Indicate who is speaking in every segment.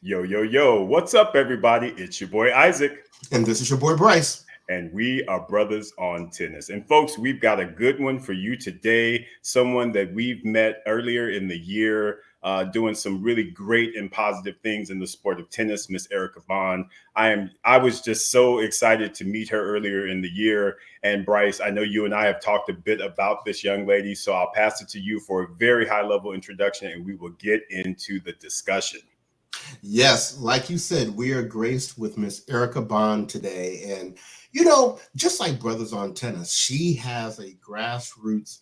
Speaker 1: Yo, yo, yo, what's up, everybody? It's your boy Isaac,
Speaker 2: And this is your boy Bryce.
Speaker 1: and we are brothers on tennis. And, folks, we've got a good one for you today. Someone that we've met earlier in the year, doing some really great and positive things in the sport of tennis, Miss Erika Bond. I was just so excited to meet her earlier in the year. And, Bryce, I know you and I have talked a bit about this young lady, so I'll pass it to you for a very high level introduction, and we will get into the discussion.
Speaker 2: Yes, like you said, we are graced with Miss Erika Bond today. And, just like Brothers on Tennis, she has a grassroots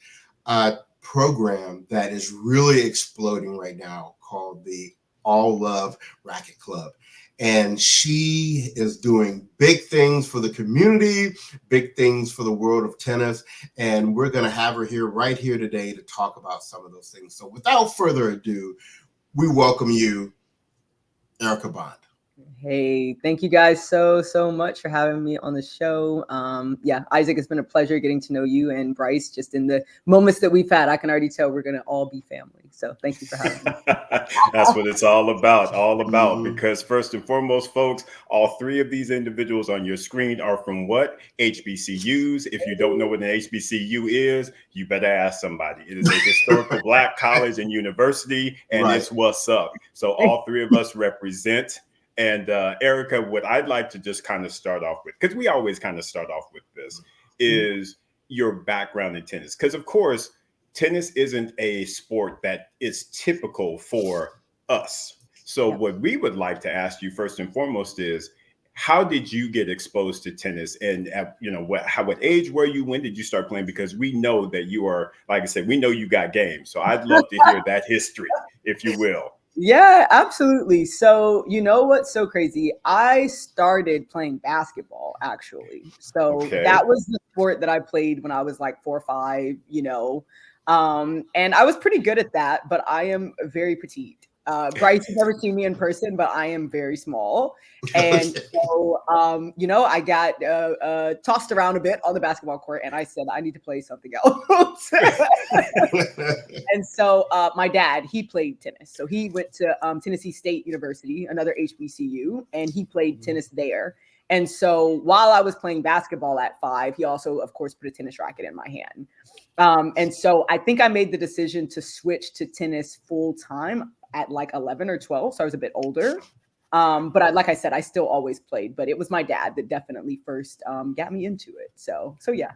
Speaker 2: program that is really exploding right now called the All Love Racquet Club. And she is doing big things for the community, big things for the world of tennis. And we're going to have her here right here today to talk about some of those things. So without further ado, we welcome you, Erika Bond.
Speaker 3: Hey, thank you guys so much for having me on the show. Isaac, it's been a pleasure getting to know you and Bryce. Just in the moments that we've had, I can already tell we're gonna all be family. So thank you for having me.
Speaker 1: That's what it's all about,
Speaker 2: Mhm.
Speaker 1: because first and foremost, folks, all three of these individuals on your screen are from what? HBCUs. If you don't know what an HBCU is, you better ask somebody. It is a historical Black college and university, and
Speaker 2: Right.
Speaker 1: it's what's up. So all three of us represent. And Erika, what I'd like to just kind of start off with, because we always kind of start off with this, is your background in tennis. Because, of course, tennis isn't a sport that is typical for us. So,
Speaker 3: Yep.
Speaker 1: what we would like to ask you first and foremost is, how did you get exposed to tennis, and at, what age were you? When did you start playing? Because we know that you are, like I said, we know you got game. So I'd love to hear that history, if you will.
Speaker 3: Yeah, absolutely. So, you know what's so crazy? I started playing basketball actually. So
Speaker 1: Okay.
Speaker 3: that was the sport that I played when I was like 4 or 5. And I was pretty good at that, but I am very petite. Bryce has never seen me in person, but I am very small. And
Speaker 2: Okay.
Speaker 3: so, I got tossed around a bit on the basketball court, and I said, I need to play something else. And so my dad, he played tennis. So he went to Tennessee State University, another HBCU, and he played tennis there. And so while I was playing basketball at 5, he also, of course, put a tennis racket in my hand. And so I think I made the decision to switch to tennis full time at like 11 or 12. So I was a bit older. But like I said, I still always played, but it was my dad that definitely first got me into it. So yeah.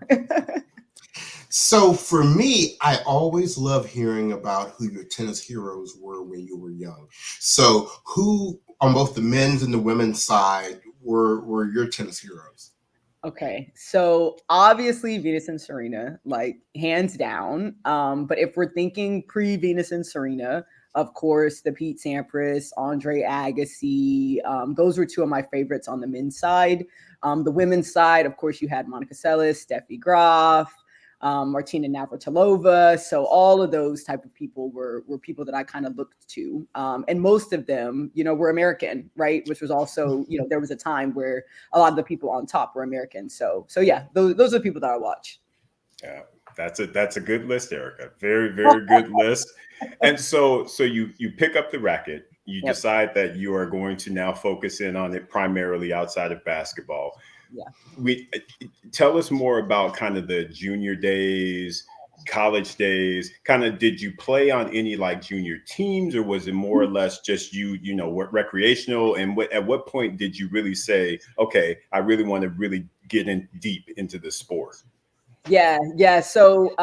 Speaker 2: So for me, I always love hearing about who your tennis heroes were when you were young. So who on both the men's and the women's side were your tennis heroes?
Speaker 3: Okay, so obviously Venus and Serena, like hands down. But if we're thinking pre-Venus and Serena, of course, the Pete Sampras, Andre Agassi, those were two of my favorites on the men's side. The women's side, of course, you had Monica Seles, Steffi Graf, Martina Navratilova. So all of those type of people were people that I kind of looked to, and most of them, were American, right? Which was also, there was a time where a lot of the people on top were American. So yeah, those are the people that I watch.
Speaker 1: Yeah, that's a good list, Erika. Very, very good list. And so you pick up the racket. You
Speaker 3: Yep.
Speaker 1: decide that you are going to now focus in on it primarily outside of basketball.
Speaker 3: Yeah.
Speaker 1: We Tell us more about kind of the junior days, college days. Kind of, did you play on any like junior teams, or was it more or less just what recreational? And at what point did you really say, okay, I really want to really get in deep into the sport?
Speaker 3: Yeah. So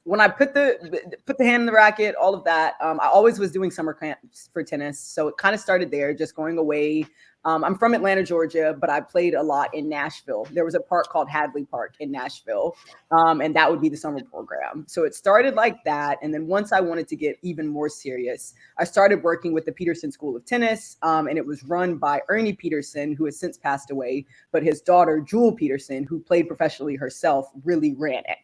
Speaker 3: when I put the hand in the racket, all of that, I always was doing summer camps for tennis. So it kind of started there, just going away. I'm from Atlanta, Georgia, but I played a lot in Nashville. There was a park called Hadley Park in Nashville, and that would be the summer program. So it started like that, and then once I wanted to get even more serious, I started working with the Peterson School of Tennis, and it was run by Ernie Peterson, who has since passed away, but his daughter, Jewel Peterson, who played professionally herself, really ran it.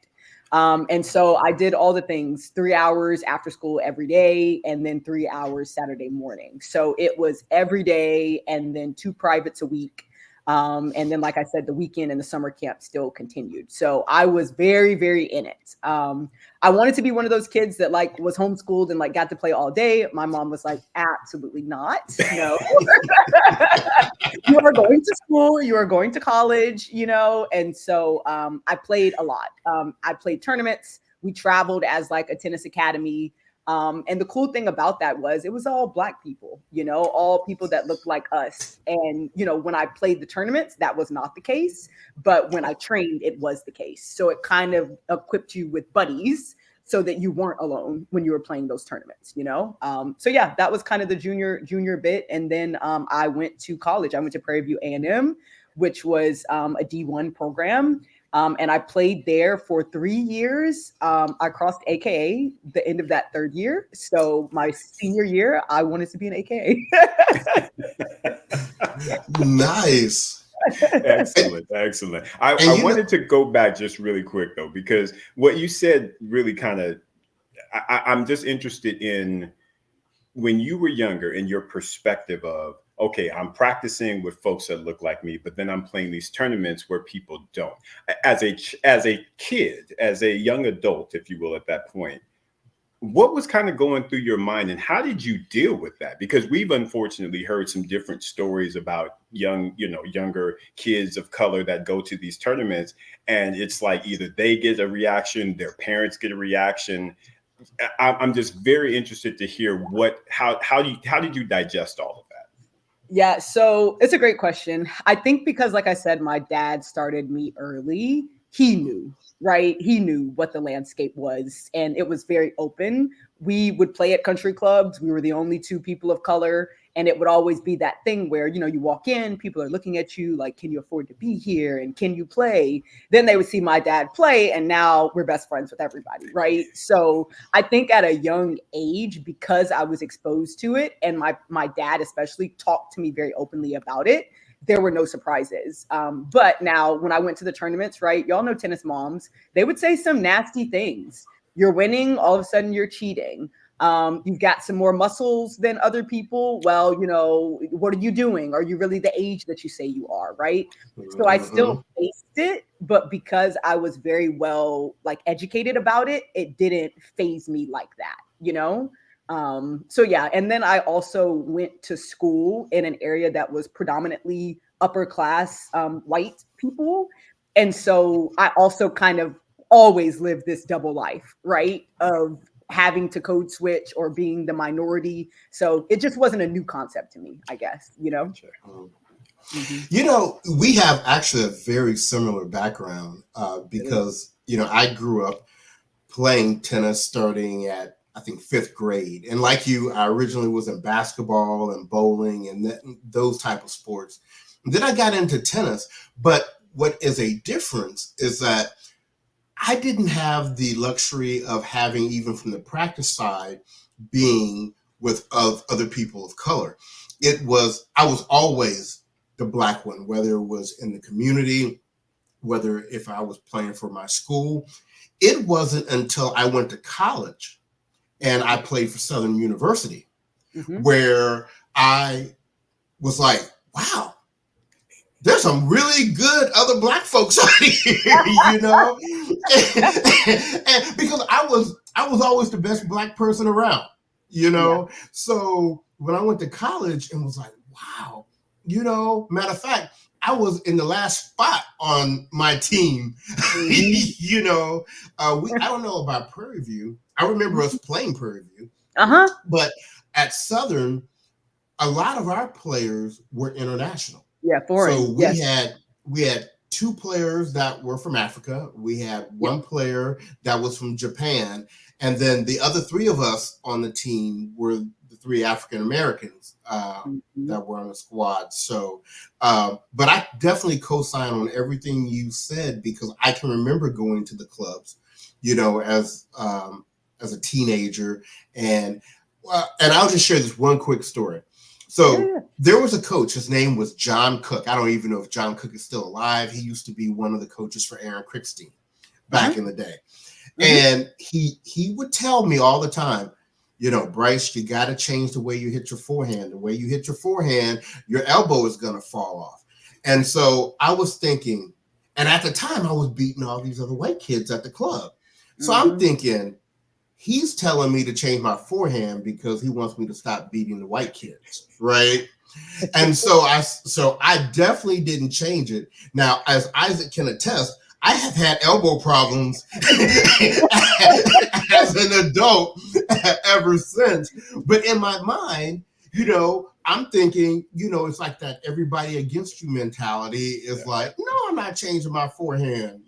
Speaker 3: And so I did all the things, 3 hours after school every day, and then 3 hours Saturday morning. So it was every day and then 2 privates a week. And then, like I said, the weekend and the summer camp still continued. So I was very, very in it. I wanted to be one of those kids that like was homeschooled and like got to play all day. My mom was like, absolutely not. No. You are going to school, you are going to college, you know? And so I played a lot. I played tournaments. We traveled as like a tennis academy. And the cool thing about that was it was all Black people, you know, all people that looked like us. And, you know, when I played the tournaments, that was not the case. But when I trained, it was the case. So it kind of equipped you with buddies so that you weren't alone when you were playing those tournaments, you know? So yeah, that was kind of the junior bit. And then I went to college. I went to Prairie View A&M, which was a D1 program. And I played there for 3 years. I crossed AKA the end of that third year. So my senior year, I wanted to be an AKA.
Speaker 2: Nice.
Speaker 1: Excellent. I wanted to go back just really quick though, because what you said really kind of, I'm just interested in when you were younger and your perspective of, okay, I'm practicing with folks that look like me, but then I'm playing these tournaments where people don't. As a kid, as a young adult, if you will, at that point, what was kind of going through your mind and how did you deal with that? Because we've unfortunately heard some different stories about younger kids of color that go to these tournaments, and it's like either they get a reaction, their parents get a reaction. I'm just very interested to hear how did you digest all of that?
Speaker 3: Yeah, so it's a great question. I think because, like I said, my dad started me early, he knew, right? He knew what the landscape was, and it was very open. We would play at country clubs. We were the only two people of color, and it would always be that thing where, you know, you walk in, people are looking at you like, can you afford to be here? And can you play? Then they would see my dad play, and now we're best friends with everybody, right? So I think at a young age, because I was exposed to it, and my dad especially talked to me very openly about it, there were no surprises. But now when I went to the tournaments, right, y'all know tennis moms, they would say some nasty things. You're winning, all of a sudden you're cheating. You've got some more muscles than other people. Well, you know, what are you doing? Are you really the age that you say you are, right? So I still faced it, but because I was very well like educated about it, it didn't faze me like that, you know? So yeah, and then I also went to school in an area that was predominantly upper class white people. And so I also kind of always lived this double life, right? Of having to code switch or being the minority. So it just wasn't a new concept to me, I guess, you know?
Speaker 2: Mm-hmm. You know, we have actually a very similar background because, you know, I grew up playing tennis starting at, I think, 5th grade. And like you, I originally was in basketball and bowling and those type of sports. And then I got into tennis. But what is a difference is that I didn't have the luxury of having, even from the practice side, being with other people of color. I was always the Black one, whether it was in the community, whether if I was playing for my school. It wasn't until I went to college and I played for Southern University where I was like, wow, there's some really good other Black folks out here, you know? and because I was always the best Black person around, you know? Yeah. So when I went to college and was like, wow, you know, matter of fact, I was in the last spot on my team. You know, I don't know about Prairie View. I remember us playing Prairie View. But at Southern, a lot of our players were international.
Speaker 3: Yeah, foreign.
Speaker 2: So we had 2 players that were from Africa. We had 1 player that was from Japan. And then the other 3 of us on the team were the 3 African Americans that were on the squad. So, but I definitely co-sign on everything you said because I can remember going to the clubs, you know, as a teenager, and I'll just share this one quick story. So there was a coach. His name was John Cook. I don't even know if John Cook is still alive. He used to be one of the coaches for Aaron Crickstein back in the day. And he would tell me all the time, you know, Bryce, you got to change the way you hit your forehand. The way you hit your forehand, your elbow is going to fall off. And so I was thinking, and at the time I was beating all these other white kids at the club. So I'm thinking, he's telling me to change my forehand because he wants me to stop beating the white kids, right? And so I definitely didn't change it. Now, as Isaac can attest, I have had elbow problems as an adult ever since. But in my mind, I'm thinking, it's like that everybody against you mentality is like, no, I'm not changing my forehand,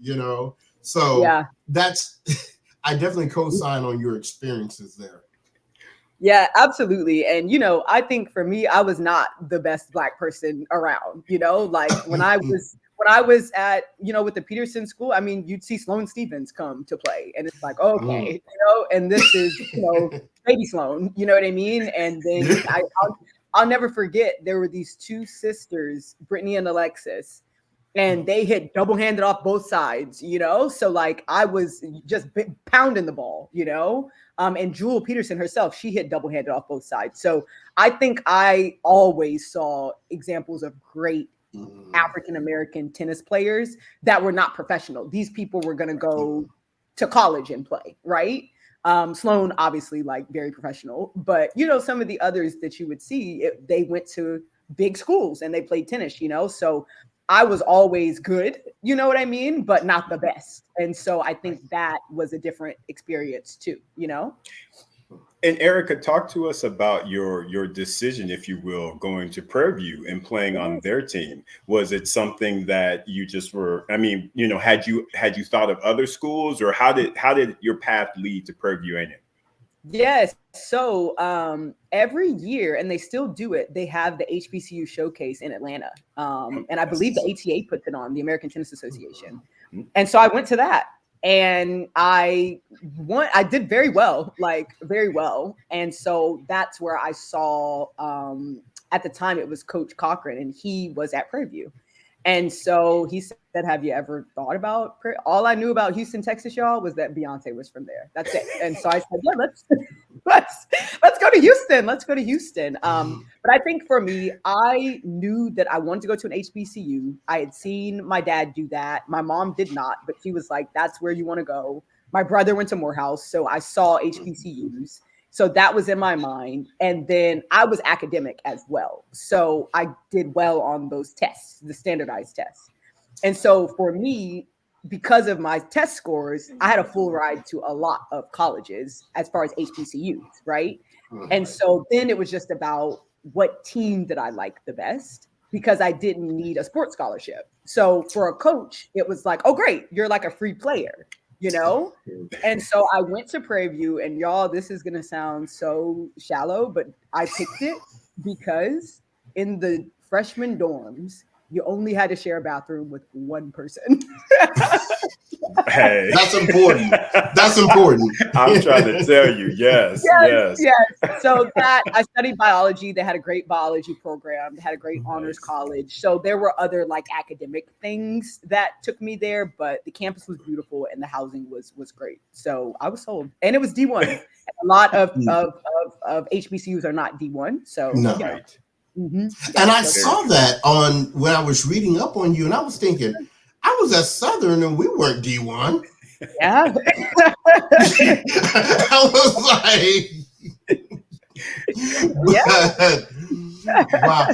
Speaker 2: So that's, I definitely co-sign on your experiences there.
Speaker 3: Yeah, absolutely. And, I think for me, I was not the best Black person around, like when I was at, with the Peterson school, I mean, you'd see Sloane Stephens come to play and it's like, okay, and this is, baby Sloane, you know what I mean? And then I'll never forget, there were these two sisters, Brittany and Alexis, and they hit double-handed off both sides, So like I was just pounding the ball, and Jewel Peterson herself, she hit double-handed off both sides. So I think I always saw examples of great African-American tennis players that were not professional. These people were going to go to college and play, right? Sloane, obviously, like very professional, but some of the others that you would see, they went to big schools and they played tennis, So I was always good, you know what I mean, but not the best. And so I think that was a different experience too,
Speaker 1: And Erika, talk to us about your decision, if you will, going to Prairie View and playing on their team. Was it something that you just were? I mean, had you thought of other schools, or how did your path lead to Prairie View A&M?
Speaker 3: Yes. So every year, and they still do it, they have the HBCU showcase in Atlanta. And I believe the ATA puts it on, the American Tennis Association. And so I went to that. And I did very well, like very well. And so that's where I saw, at the time it was Coach Cochran, and he was at Prairie View. And so he said, have you ever thought about all I knew about Houston, Texas, y'all, was that Beyonce was from there. That's it. And so I said, yeah, let's go to Houston. Let's go to Houston. But I think for me, I knew that I wanted to go to an HBCU. I had seen my dad do that. My mom did not, but she was like, that's where you want to go. My brother went to Morehouse, so I saw HBCUs. So that was in my mind. And then I was academic as well. So I did well on those tests, the standardized tests. And so for me, because of my test scores, I had a full ride to a lot of colleges as far as HBCUs, right? And so then it was just about what team did I like the best, because I didn't need a sports scholarship. So for a coach, it was like, oh, great, you're like a free player. And so I went to Prairie View, and y'all, this is going to sound so shallow, but I picked it because in the freshman dorms, you only had to share a bathroom with one person.
Speaker 1: Hey,
Speaker 2: that's important. That's important.
Speaker 1: I'm trying to tell you, yes.
Speaker 3: So that I studied biology. They had a great biology program. They had a great honors college. So there were other like academic things that took me there, but the campus was beautiful and the housing was great. So I was sold, and it was D1. A lot of HBCUs are not D1. So
Speaker 2: no.
Speaker 1: Right.
Speaker 2: And I saw that when I was reading up on you, and I was thinking, I was at Southern and we weren't D1.
Speaker 3: Yeah.
Speaker 2: I was like, wow.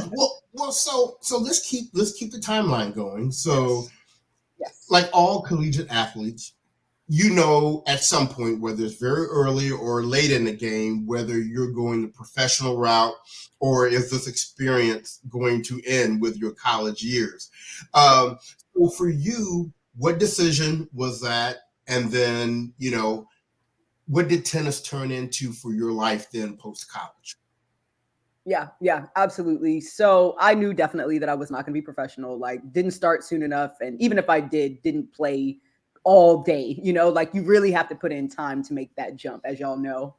Speaker 2: Well, so let's keep the timeline going. So, like all collegiate athletes, at some point, whether it's very early or late in the game, whether you're going the professional route or is this experience going to end with your college years. So for you, what decision was that? And then, what did tennis turn into for your life then post-college?
Speaker 3: Yeah, absolutely. So I knew definitely that I was not going to be professional, like didn't start soon enough. And even if I didn't play all day, like you really have to put in time to make that jump, as y'all know.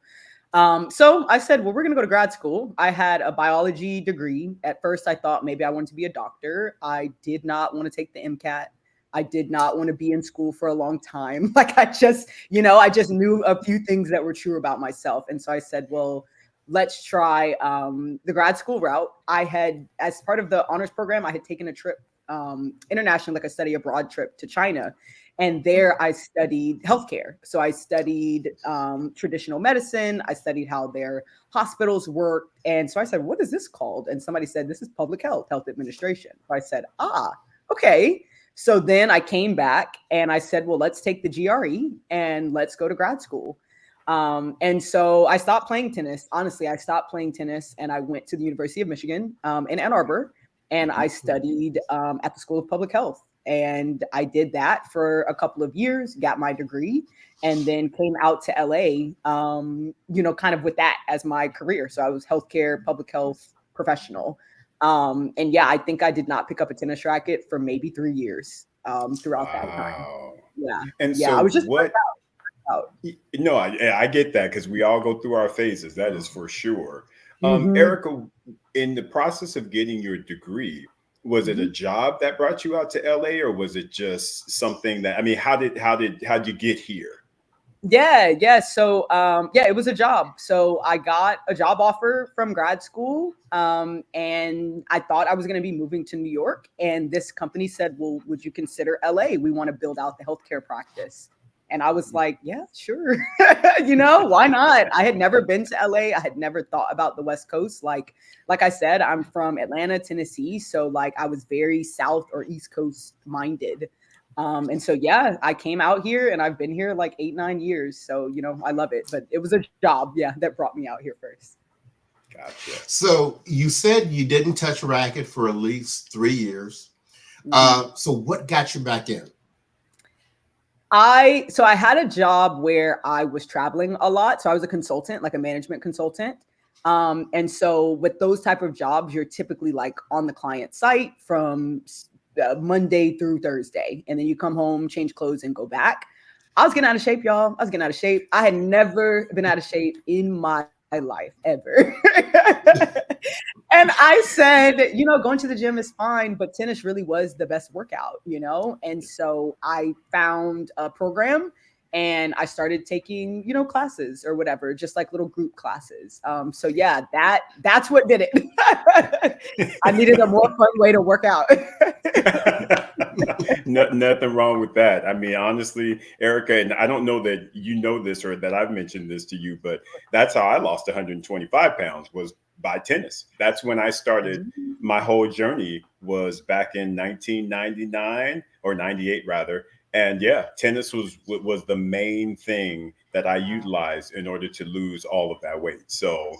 Speaker 3: So I said, well, we're going to go to grad school. I had a biology degree. At first, I thought maybe I wanted to be a doctor. I did not want to take the MCAT. I did not want to be in school for a long time. Like I just knew a few things that were true about myself. And so I said, well, let's try the grad school route. I had, as part of the honors program, I had taken a trip international, like a study abroad trip to China. And there I studied healthcare. So I studied traditional medicine. I studied how their hospitals worked. And so I said, what is this called? And somebody said, this is public health, health administration. So I said, okay. So then I came back and I said, well, let's take the GRE and let's go to grad school. And so I stopped playing tennis. Honestly, I stopped playing tennis and I went to the University of Michigan in Ann Arbor, and I studied at the School of Public Health. And I did that for a couple of years, got my degree, and then came out to LA, kind of with that as my career. So I was healthcare, public health professional. And yeah, I think I did not pick up a tennis racket for maybe 3 years throughout that time. Yeah.
Speaker 1: And
Speaker 3: yeah,
Speaker 1: so
Speaker 3: I was just
Speaker 1: what?
Speaker 3: out.
Speaker 1: No, I get that because we all go through our phases. That is for sure.
Speaker 3: Mhm.
Speaker 1: Erica, in the process of getting your degree, was it a job that brought you out to LA, or was it just something that, I mean, how'd you get here?
Speaker 3: Yeah. So, it was a job. So I got a job offer from grad school. And I thought I was going to be moving to New York. And this company said, well, would you consider LA? We want to build out the healthcare practice. And I was like, yeah, sure. Why not? I had never been to LA. I had never thought about the West Coast. Like I said, I'm from Atlanta, Tennessee. So like I was very South or East Coast minded. And so, yeah, I came out here and I've been here like 8-9 years. So, I love it, but it was a job, that brought me out here first.
Speaker 1: Gotcha.
Speaker 2: So you said you didn't touch a racket for at least 3 years. So what got you back in?
Speaker 3: I had a job where I was traveling a lot. So I was a consultant, like a management consultant. And so with those type of jobs, you're typically like on the client site from Monday through Thursday. And then you come home, change clothes, and go back. I was getting out of shape, y'all. I was getting out of shape. I had never been out of shape in my life ever. And I said, going to the gym is fine, but tennis really was the best workout, And so I found a program and I started taking, classes or whatever, just like little group classes. So yeah, that's what did it. I needed a more fun way to work out.
Speaker 1: Nothing wrong with that. I mean, honestly, Erica, and I don't know that you know this or that I've mentioned this to you, but that's how I lost 125 pounds was by tennis. That's when I started my whole journey, was back in 1999 or 98 rather. And yeah, tennis was the main thing that I utilized in order to lose all of that weight. So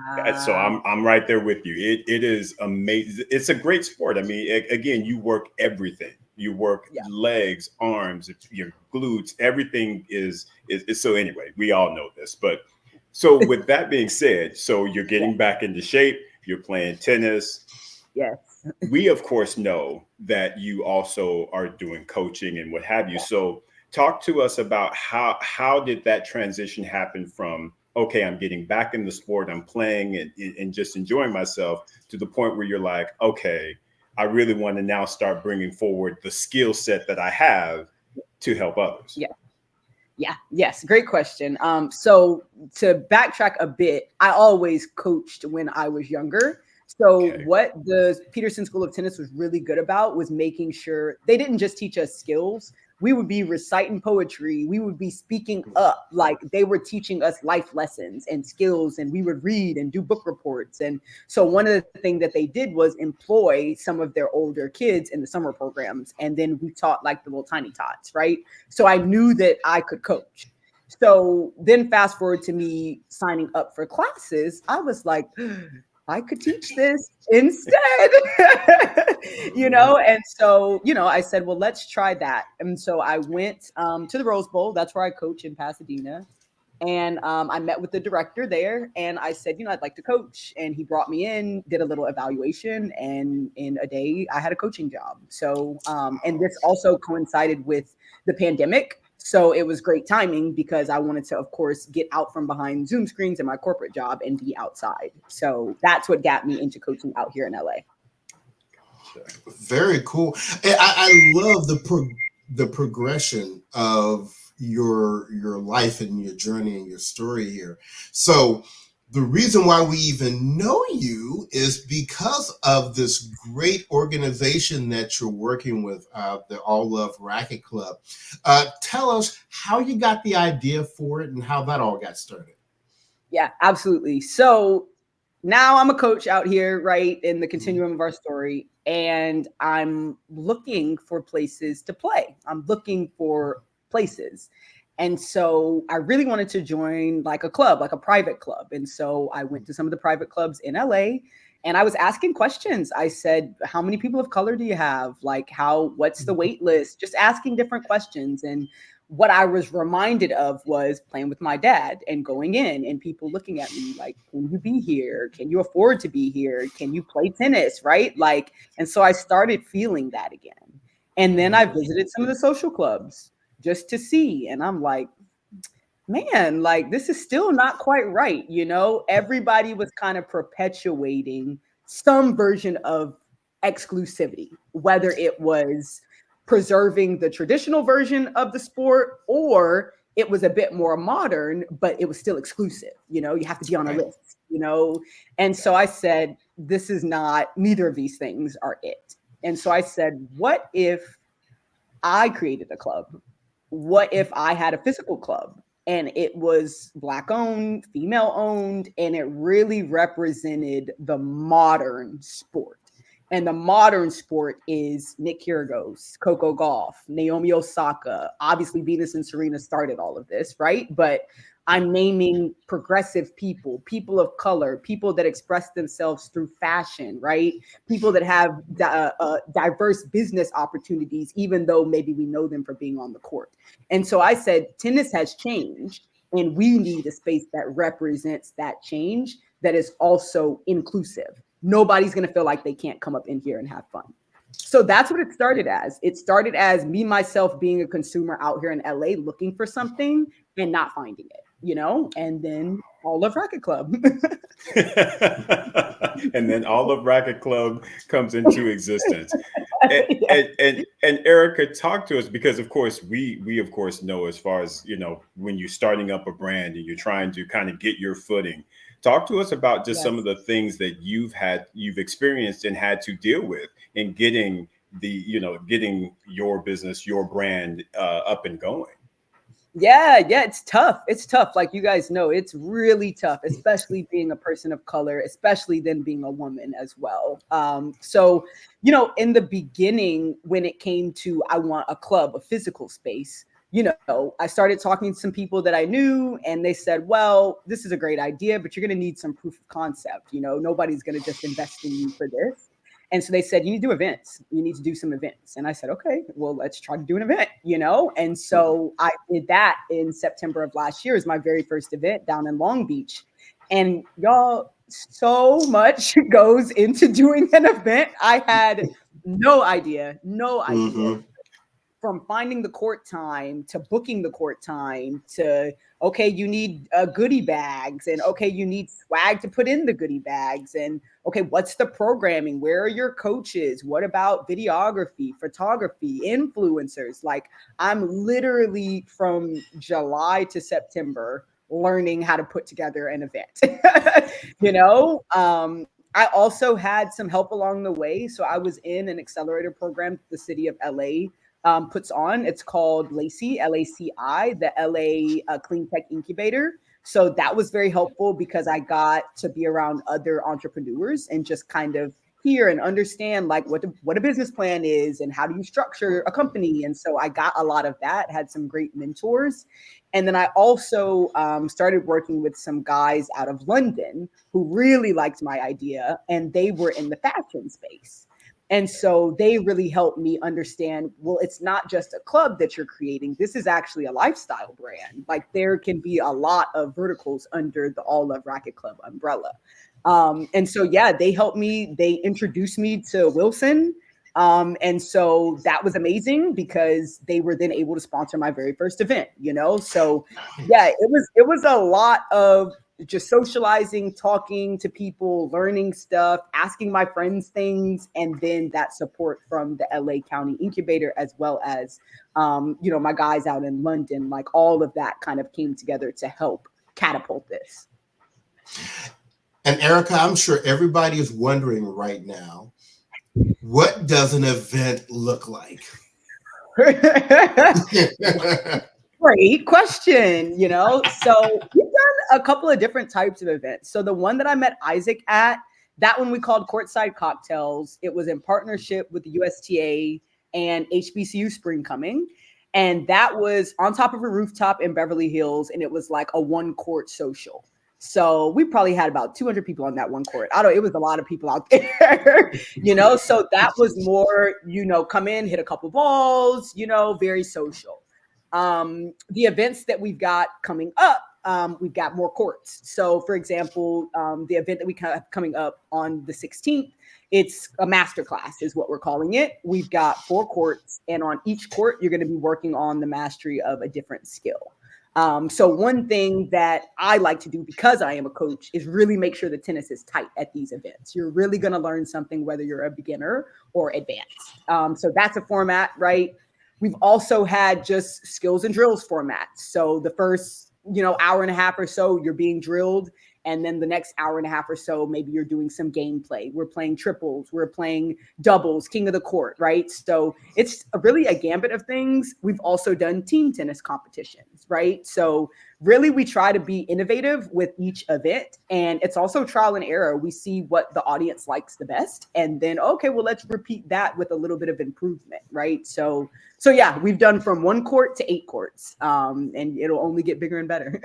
Speaker 1: I'm right there with you. It is amazing. It's a great sport. I mean, again, you work everything. You work legs, arms, your glutes. Everything is so. Anyway, we all know this. But so with that being said, so you're getting back into shape. You're playing tennis.
Speaker 3: Yes.
Speaker 1: We of course know that you also are doing coaching and what have you. So talk to us about how did that transition happen from, okay, I'm getting back in the sport, I'm playing and just enjoying myself, to the point where you're like, okay, I really want to now start bringing forward the skill set that I have to help others.
Speaker 3: Yes. Great question. So to backtrack a bit, I always coached when I was younger. So what the Peterson School of Tennis was really good about was making sure they didn't just teach us skills. We would be reciting poetry. We would be speaking up, like they were teaching us life lessons and skills, and we would read and do book reports. And so one of the things that they did was employ some of their older kids in the summer programs. And then we taught like the little tiny tots, right? So I knew that I could coach. So then fast forward to me signing up for classes, I was like, I could teach this instead, and so, I said, well, let's try that. And so I went to the Rose Bowl. That's where I coach in Pasadena. And I met with the director there and I said, I'd like to coach. And he brought me in, did a little evaluation, and in a day I had a coaching job. So, and this also coincided with the pandemic. So it was great timing because I wanted to, of course, get out from behind Zoom screens in my corporate job and be outside. So that's what got me into coaching out here in LA.
Speaker 2: Very cool. I love the progression of your life and your journey and your story here. So The reason why we even know you is because of this great organization that you're working with, the All Love Racquet Club. Tell us how you got the idea for it and how that all got started.
Speaker 3: Yeah, absolutely. So now I'm a coach out here, right, in the continuum of our story, and I'm looking for places to play. I'm looking for places. And so I really wanted to join like a club, like a private club. And so I went to some of the private clubs in LA and I was asking questions. I said, how many people of color do you have? Like, what's the wait list? Just asking different questions. And what I was reminded of was playing with my dad and going in and people looking at me like, can you be here? Can you afford to be here? Can you play tennis? Right? Like, and so I started feeling that again. And then I visited some of the social clubs just to see. And I'm like, man, like this is still not quite right. You know, everybody was kind of perpetuating some version of exclusivity, whether it was preserving the traditional version of the sport or it was a bit more modern, but it was still exclusive. You know, you have to be on a list, you know. And so I said, this is not, neither of these things are it. And so I said, what if I created a club? What if I had a physical club and it was Black owned, female owned, and it really represented the modern sport? And the modern sport is Nick Kyrgios, Coco Gauff, Naomi Osaka. Obviously, Venus and Serena started all of this, right? But I'm naming progressive people, people of color, people that express themselves through fashion, right? People that have diverse business opportunities, even though maybe we know them for being on the court. And so I said, tennis has changed, and we need a space that represents that change that is also inclusive. Nobody's going to feel like they can't come up in here and have fun. So that's what it started as. It started as me, myself being a consumer out here in LA looking for something and not finding it, you know, and then All Love Racquet Club.
Speaker 1: And then All Love Racquet Club comes into existence. And Erika, talk to us, because of course we of course know, as far as you know, when you're starting up a brand and you're trying to kind of get your footing. Talk to us about just some of the things that you've experienced and had to deal with in getting getting your business, your brand up and going.
Speaker 3: Yeah, it's tough. It's tough. Like you guys know, it's really tough, especially being a person of color, especially then being a woman as well. So, you know, in the beginning, when it came to I want a club, a physical space, you know, I started talking to some people that I knew, and they said, well, this is a great idea, but you're going to need some proof of concept. You know, nobody's going to just invest in you for this. And so they said, you need to do events. You need to do some events. And I said, okay, well, let's try to do an event, you know? And so I did that in September of last year as my very first event down in Long Beach. And y'all, so much goes into doing an event. I had no idea.
Speaker 2: Mm-hmm.
Speaker 3: From finding the court time to booking the court time to, okay, you need goodie bags, and okay, you need swag to put in the goodie bags, and okay, what's the programming? Where are your coaches? What about videography, photography, influencers? Like, I'm literally from July to September learning how to put together an event. You know, I also had some help along the way. So I was in an accelerator program the city of LA puts on. It's called LACI, LACI, the LA Clean Tech Incubator. So that was very helpful because I got to be around other entrepreneurs and just kind of hear and understand like what a business plan is and how do you structure a company. And so I got a lot of that, had some great mentors. And then I also started working with some guys out of London who really liked my idea, and they were in the fashion space. And so they really helped me understand, well, it's not just a club that you're creating. This is actually a lifestyle brand. Like there can be a lot of verticals under the All Love Racquet Club umbrella. And so, yeah, they helped me. They introduced me to Wilson. And so that was amazing because they were then able to sponsor my very first event, you know? So yeah, it was a lot of just socializing, talking to people, learning stuff, asking my friends things, and then that support from the LA County Incubator, as well as, you know, my guys out in London, like all of that kind of came together to help catapult this.
Speaker 2: And Erica, I'm sure everybody is wondering right now, what does an event look like?
Speaker 3: Great question. So we've done a couple of different types of events. So the one that I met Isaac at, that one we called Courtside Cocktails. It was in partnership with the USTA and HBCU Spring Coming. And that was on top of a rooftop in Beverly Hills. And it was like a one court social. So we probably had about 200 people on that one court. It was a lot of people out there, So that was more, come in, hit a couple balls, very social. The events that we've got coming up, we've got more courts. So, for example, the event that we have coming up on the 16th, it's a masterclass is what we're calling it. We've got 4 courts, and on each court, you're going to be working on the mastery of a different skill. So one thing that I like to do because I am a coach is really make sure the tennis is tight at these events. You're really going to learn something, whether you're a beginner or advanced. So that's a format, right? We've also had just skills and drills formats. So the first, hour and a half or so, you're being drilled. And then the next hour and a half or so, maybe you're doing some gameplay. We're playing triples. We're playing doubles, king of the court, right? So it's really a gambit of things. We've also done team tennis competitions, right? So really we try to be innovative with each event. And it's also trial and error. We see what the audience likes the best. And then, okay, well, let's repeat that with a little bit of improvement, right? So yeah, we've done from 1 court to 8 courts. And it'll only get bigger and better.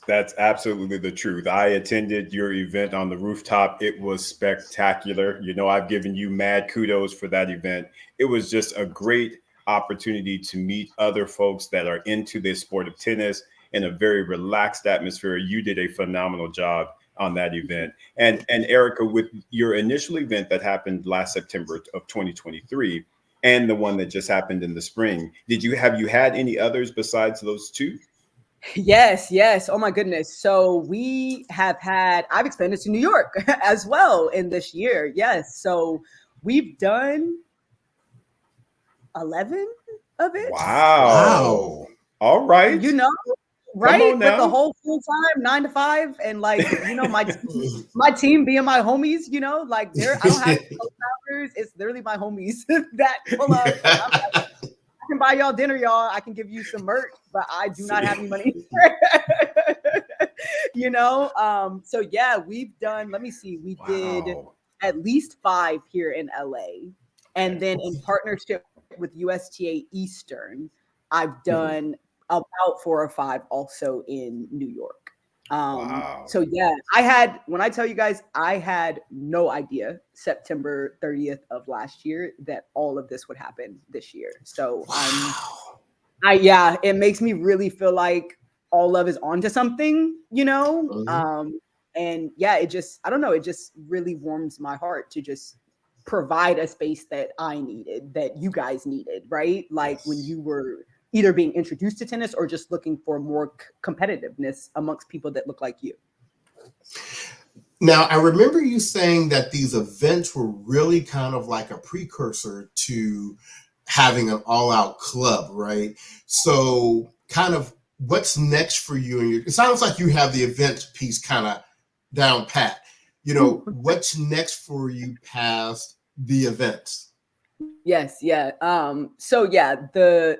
Speaker 1: That's absolutely the truth. I attended your event on the rooftop. It was spectacular. I've given you mad kudos for that event. It was just a great opportunity to meet other folks that are into this sport of tennis in a very relaxed atmosphere. You did a phenomenal job on that event. And Erica, with your initial event that happened last September of 2023 and the one that just happened in the spring, have you had any others besides those 2?
Speaker 3: Yes. Oh my goodness. So I've expanded to New York as well in this year. Yes. So we've done 11 events.
Speaker 1: Wow.
Speaker 2: Wow.
Speaker 1: All right. Come
Speaker 3: Right?
Speaker 1: on
Speaker 3: With the
Speaker 1: now.
Speaker 3: whole full time 9 to 5 and my team being my homies, I don't have co-founders. It's literally my homies that pull up and I'm like, I can buy y'all dinner, y'all. I can give you some merch, but I do not have any money. So yeah, we've done, let me see, we did
Speaker 1: Wow.
Speaker 3: at least 5 here in LA. And
Speaker 1: Okay.
Speaker 3: then in partnership with USTA Eastern, I've
Speaker 2: Mhm.
Speaker 3: done about 4 or 5 also in New York.
Speaker 1: Wow.
Speaker 3: So yeah, when I tell you guys, I had no idea September 30th of last year that all of this would happen this year. So
Speaker 2: Wow.
Speaker 3: yeah, it makes me really feel like all love is onto something,
Speaker 2: Mhm.
Speaker 3: and yeah, I don't know, it just really warms my heart to just provide a space that I needed, that you guys needed, right? Like when
Speaker 1: Yes.
Speaker 3: you were either being introduced to tennis or just looking for more competitiveness amongst people that look like you.
Speaker 2: Now, I remember you saying that these events were really kind of like a precursor to having an all-out club, right? So, kind of what's next for you? And it sounds like you have the event piece kind of down pat. What's next for you past the events?
Speaker 3: Yes, yeah. So yeah, the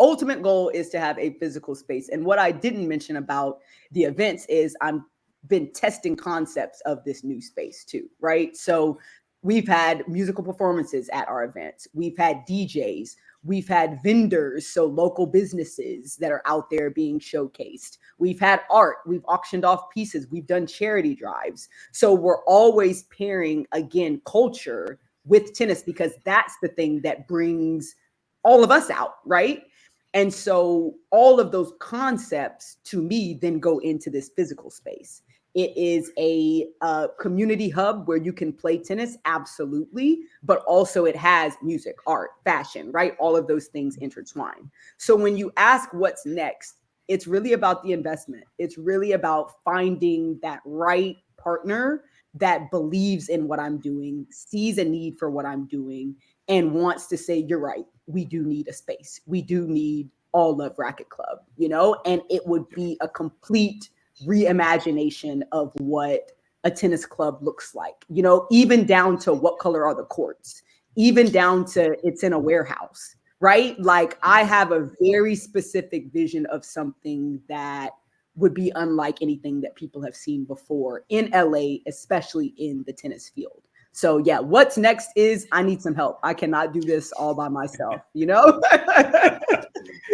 Speaker 3: ultimate goal is to have a physical space. And what I didn't mention about the events is I'm been testing concepts of this new space too, right? So we've had musical performances at our events. We've had DJs. We've had vendors, so local businesses that are out there being showcased. We've had art. We've auctioned off pieces. We've done charity drives. So we're always pairing, again, culture with tennis because that's the thing that brings all of us out, right? And so all of those concepts to me then go into this physical space. It is a community hub where you can play tennis, absolutely, but also it has music, art, fashion, right? All of those things intertwine. So when you ask what's next, it's really about the investment. It's really about finding that right partner that believes in what I'm doing, sees a need for what I'm doing, and wants to say, you're right, we do need a space. We do need All Love Racket Club, and it would be a complete reimagination of what a tennis club looks like, you know, even down to what color are the courts, even down to it's in a warehouse, right? Like I have a very specific vision of something that would be unlike anything that people have seen before in LA, especially in the tennis field. So yeah, what's next is I need some help. I cannot do this all by myself, you know?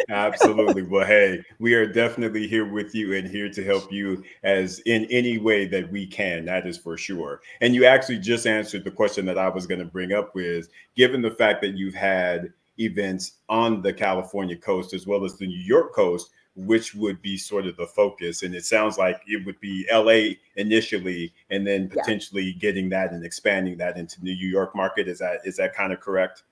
Speaker 1: Absolutely. Well, hey, we are definitely here with you and here to help you as in any way that we can. That is for sure. And you actually just answered the question that I was going to bring up with, given the fact that you've had events on the California coast as well as the New York coast, which would be sort of the focus. And it sounds like it would be LA initially, and then
Speaker 3: Yeah.
Speaker 1: potentially getting that and expanding that into the New York market. Is that kind of correct?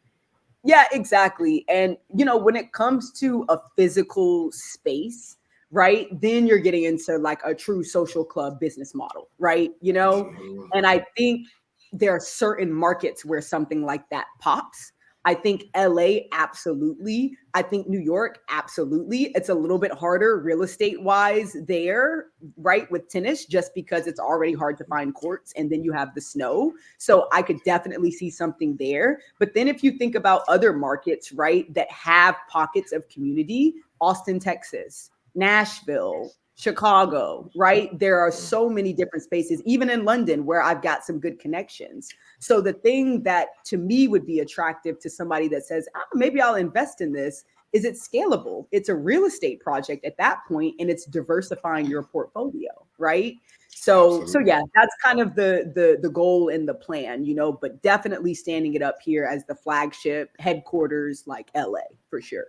Speaker 3: Yeah, exactly. And, you know, when it comes to a physical space, right, then you're getting into like a true social club business model, right? You know, and I think there are certain markets where something like that pops. I think LA, absolutely. I think New York, absolutely. It's a little bit harder real estate wise there, right, with tennis, just because it's already hard to find courts and then you have the snow. So I could definitely see something there. But then if you think about other markets, right, that have pockets of community, Austin, Texas, Nashville, Chicago, right? There are so many different spaces, even in London, where I've got some good connections. So the thing that to me would be attractive to somebody that says, maybe I'll invest in this, is it scalable? It's a real estate project at that point, and it's diversifying your portfolio, right? So
Speaker 1: Absolutely.
Speaker 3: yeah, that's kind of the goal and the plan, you know, but definitely standing it up here as the flagship headquarters like LA for sure.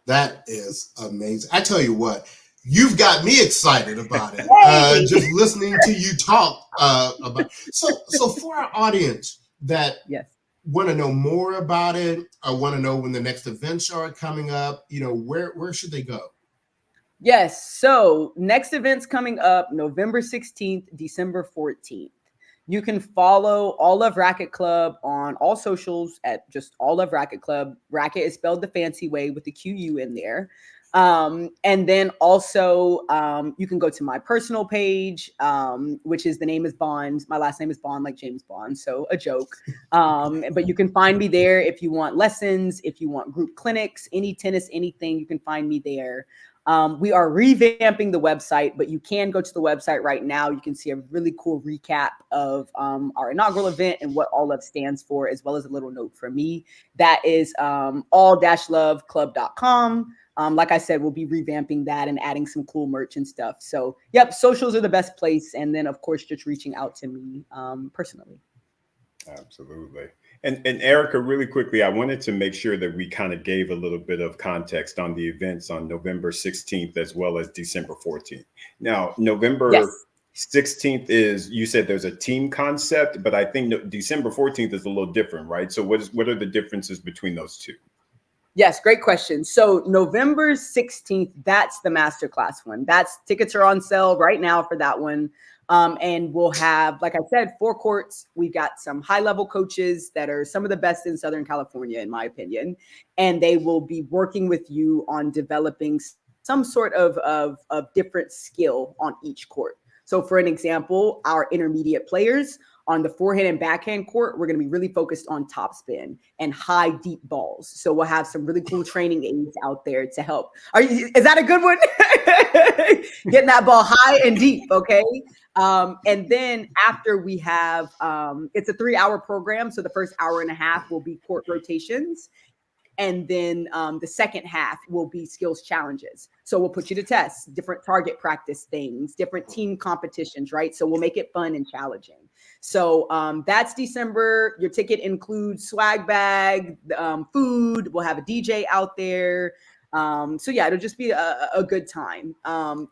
Speaker 2: That is amazing. I tell you what, you've got me excited about it.
Speaker 3: Hey,
Speaker 2: Just listening to you talk about. So for our audience that
Speaker 3: yes.
Speaker 2: want to know more about it, I want to know when the next events are coming up. You know, where should they go?
Speaker 3: Yes. So next event's coming up November 16th, December 14th. You can follow All of Racquet Club on all socials at just All of Racquet Club. Racquet is spelled the fancy way with the QU in there. And then also you can go to my personal page, which is the name is Bond. My last name is Bond, like James Bond. So a joke. But you can find me there if you want lessons, if you want group clinics, any tennis, anything, you can find me there. We are revamping the website, but you can go to the website right now. You can see a really cool recap of our inaugural event and what All Love stands for, as well as a little note from me. That is all-loveclub.com. Like I said, we'll be revamping that and adding some cool merch and stuff. So, yep, socials are the best place. And then, of course, just reaching out to me personally.
Speaker 1: Absolutely. And Erica, really quickly, I wanted to make sure that we kind of gave a little bit of context on the events on November 16th as well as December 14th. Now, November
Speaker 3: Yes.
Speaker 1: 16th is, you said there's a team concept, but I think December 14th is a little different, right? So what are the differences between those two?
Speaker 3: Yes, great question. So November 16th, that's the masterclass one. Tickets are on sale right now for that one. And we'll have, like I said, 4 courts. We've got some high-level coaches that are some of the best in Southern California, in my opinion. And they will be working with you on developing some sort of different skill on each court. So for an example, our intermediate players on the forehand and backhand court, we're going to be really focused on topspin and high deep balls. So we'll have some really cool training aids out there to help. Is that a good one? Getting that ball high and deep, okay? And then after we have, it's a 3-hour program. So the first hour and a half will be court rotations. And then the second half will be skills challenges. So we'll put you to tests, different target practice things, different team competitions, right? So we'll make it fun and challenging. So that's December. Your ticket includes swag bag, food. We'll have a DJ out there. So yeah, it'll just be a good time.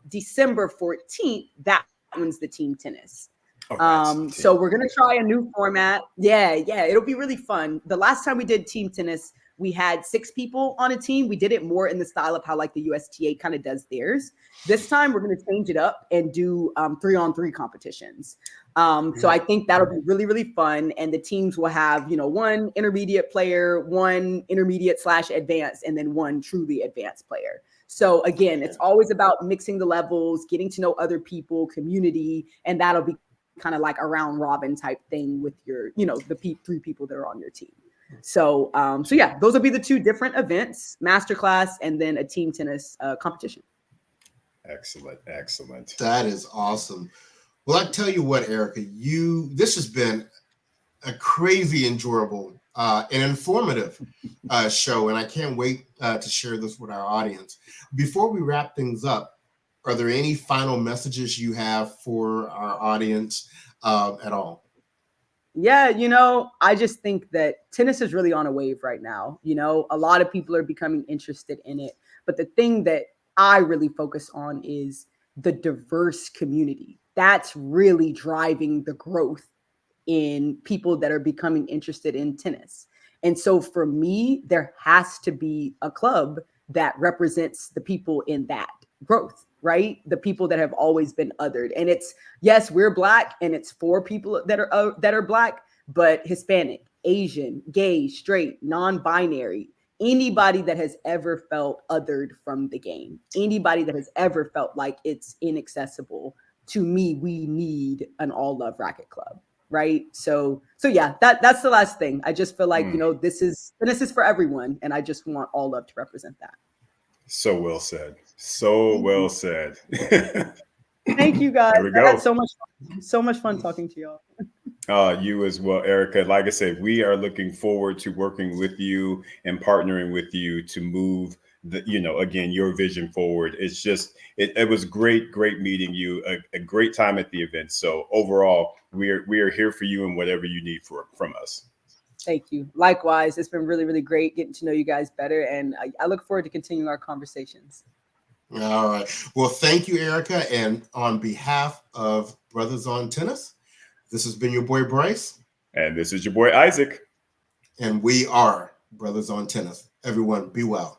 Speaker 3: December 14th, that one's the team tennis. So we're going to try a new format. Yeah, it'll be really fun. The last time we did team tennis, we had 6 people on a team. We did it more in the style of how like the USTA kind of does theirs. This time we're going to change it up and do 3-on-3 competitions. So I think that'll be really, really fun. And the teams will have, 1 intermediate player, 1 intermediate / advanced, and then 1 truly advanced player. So again, it's always about mixing the levels, getting to know other people, community, and that'll be kind of like a round robin type thing with your, the three people that are on your team. So, so yeah, those will be the two different events: masterclass and then a team tennis competition.
Speaker 1: Excellent, excellent.
Speaker 2: That is awesome. Well, I tell you what, Erika, this has been a crazy enjoyable and informative show, and I can't wait to share this with our audience. Before we wrap things up, are there any final messages you have for our audience at all?
Speaker 3: Yeah, I just think that tennis is really on a wave right now. A lot of people are becoming interested in it. But the thing that I really focus on is the diverse community. That's really driving the growth in people that are becoming interested in tennis. And so for me, there has to be a club that represents the people in that growth, right? The people that have always been othered. And it's, yes, we're Black, and it's for people that are Black, but Hispanic, Asian, gay, straight, non-binary, anybody that has ever felt othered from the game, anybody that has ever felt like it's inaccessible, to me, we need an All Love Racquet Club. Right. So yeah, that's the last thing. I just feel like, this is for everyone. And I just want all love to represent that.
Speaker 1: So well said. So well said.
Speaker 3: Thank you, guys.
Speaker 1: There we go.
Speaker 3: I had so much fun talking to y'all.
Speaker 1: You as well, Erika. Like I said, we are looking forward to working with you and partnering with you to move again, your vision forward. It's just, it was great meeting you, a great time at the event. So overall, we are here for you and whatever you need from us.
Speaker 3: Thank you. Likewise, it's been really, really great getting to know you guys better. And I look forward to continuing our conversations.
Speaker 2: All right. Well, thank you, Erika. And on behalf of Brothers on Tennis, this has been your boy, Bryce.
Speaker 1: And this is your boy, Isaac.
Speaker 2: And we are Brothers on Tennis. Everyone, be well.